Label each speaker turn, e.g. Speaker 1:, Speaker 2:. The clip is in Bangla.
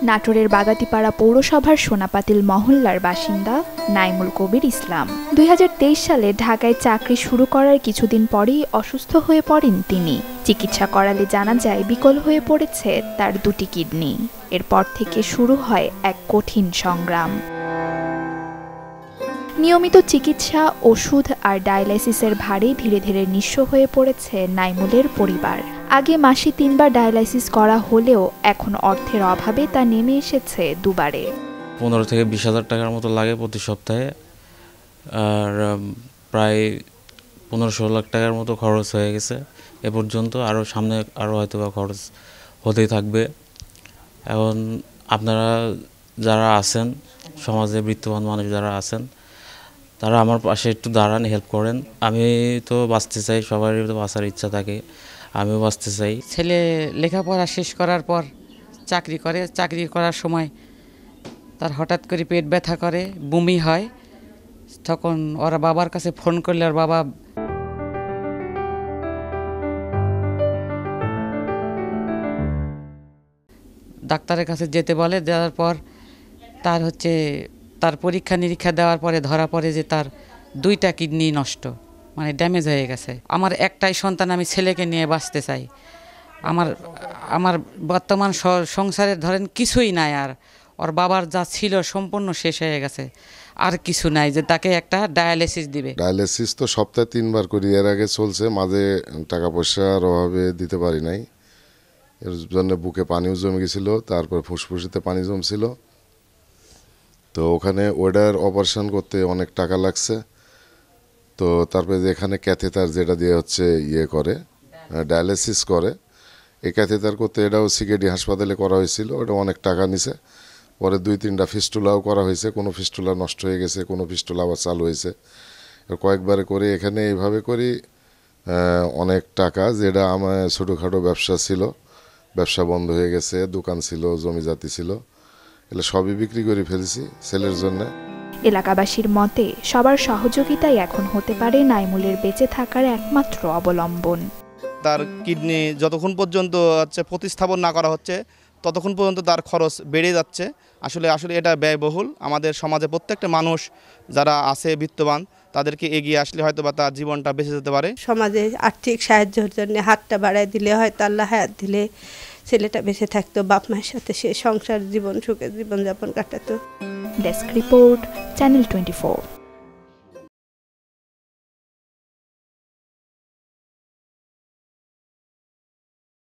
Speaker 1: নাটোরের বাগাতিপাড়া পৌরসভার সোনাপাতিল মহল্লার বাসিন্দা নাইমুল কবির ইসলাম ২০২৩ সালে ঢাকায় চাকরি শুরু করার কিছুদিন পরেই অসুস্থ হয়ে পড়েন তিনি। চিকিৎসা করালে জানা যায় বিকল হয়ে পড়েছে তার দুটি কিডনি। এরপর থেকে শুরু হয় এক কঠিন সংগ্রাম। নিয়মিত চিকিৎসা, ওষুধ আর ডায়ালাইসিসের ভারে ধীরে ধীরে নিঃস্ব হয়ে পড়েছে নাইমুলের পরিবার। আগে মাসে ৩ বার ডায়ালাইসিস করা হলেও এখন অর্থের অভাবে তা নেমে এসেছে দুবারে।
Speaker 2: ১৫ থেকে ২০ হাজার টাকার মতো লাগে প্রতি সপ্তাহে, আর প্রায় ১৫-১৬ লাখ টাকার মতো খরচ হয়ে গেছে এ পর্যন্ত। আরও সামনে আরও হয়তো বা খরচ হতেই থাকবে। এখন আপনারা যারা আছেন, সমাজে বিত্তবান মানুষ যারা আছেন, তারা আমার পাশে একটু দাঁড়ান, হেল্প করেন। আমি তো বাঁচতে চাই, সবারই তো বাঁচার ইচ্ছা থাকে, আমিও বাঁচতে চাই।
Speaker 3: ছেলে লেখাপড়া শেষ করার পর চাকরি করার সময় তার হঠাৎ করে পেট ব্যথা করে, বমি হয়। তখন ওরা বাবার কাছে ফোন করলে ওর বাবা ডাক্তারের কাছে যেতে বলে। দেওয়ার পর তার পরীক্ষা নিরীক্ষা দেওয়ার পরে ধরা পড়ে যে তার 2টা কিডনি নষ্ট, মানে ড্যামেজ হয়ে গেছে। আমার একটাই সন্তান, আমি ছেলেকে নিয়ে বাঁচতে চাই। আমার বর্তমান সংসারের ধরেন কিছুই নাই, আর ওর বাবার যা ছিল সম্পূর্ণ শেষ হয়ে গেছে, আর কিছু নাই যে তাকে একটা ডায়ালিসিস দিবে।
Speaker 4: ডায়ালিসিস তো সপ্তাহে 3 বার করি, এর আগে চলছে, মাঝে টাকা পয়সার অভাবে দিতে পারি নাই। এর জন্য বুকে পানিও জমে গেছিলো, তারপর ফুসফুসিতে পানি জমছিল। তো ওখানে ওটার অপারেশন করতে অনেক টাকা লাগছে। তো তারপরে এখানে ক্যাথেটার যেটা দিয়ে হচ্ছে করে ডায়ালিসিস করে, এই ক্যাথেটার করতে এটাও সিকেডি হাসপাতালে করা হয়েছিল, ওটা অনেক টাকা নিছে। পরে 2-3টা ফিস্টুলাও করা হয়েছে, কোনো ফিস্টুলা নষ্ট হয়ে গেছে, কোনো ফিস্টুলা আবার চালু হয়েছে। কয়েকবারে করে এখানে এইভাবে করি অনেক টাকা, যেটা আমার ছোটোখাটো ব্যবসা ছিল, ব্যবসা বন্ধ হয়ে গেছে, দোকান ছিল, জমি জাতি ছিল, এগুলো সবই বিক্রি করে ফেলেছি ছেলের জন্য।
Speaker 1: এলাকাবাসীর মতে সবার সহযোগিতাই এখন হতে পারে নাইমুলের বেঁচে থাকার একমাত্র অবলম্বন।
Speaker 5: তার কিডনি যতক্ষণ পর্যন্ত প্রতিস্থাপন না করা হচ্ছে ততক্ষণ পর্যন্ত তার খরচ বেড়ে যাচ্ছে। আসলে এটা ব্যয়বহুল। আমাদের সমাজে প্রত্যেকটা মানুষ যারা আছে বিত্তবান, তাদেরকে এগিয়ে আসলে হয়তো বা তার জীবনটা বেঁচে যেতে পারে।
Speaker 6: সমাজে আর্থিক সাহায্যের জন্য হাতটা বাড়ায় দিলে হয়তো আল্লাহ হায়াত দিলে ছেলেটা বেঁচে থাকতো, বাপ মায়ের সাথে সে সংসার জীবন সুখে জীবনযাপন কাটাতো।
Speaker 1: Desk report, channel 24।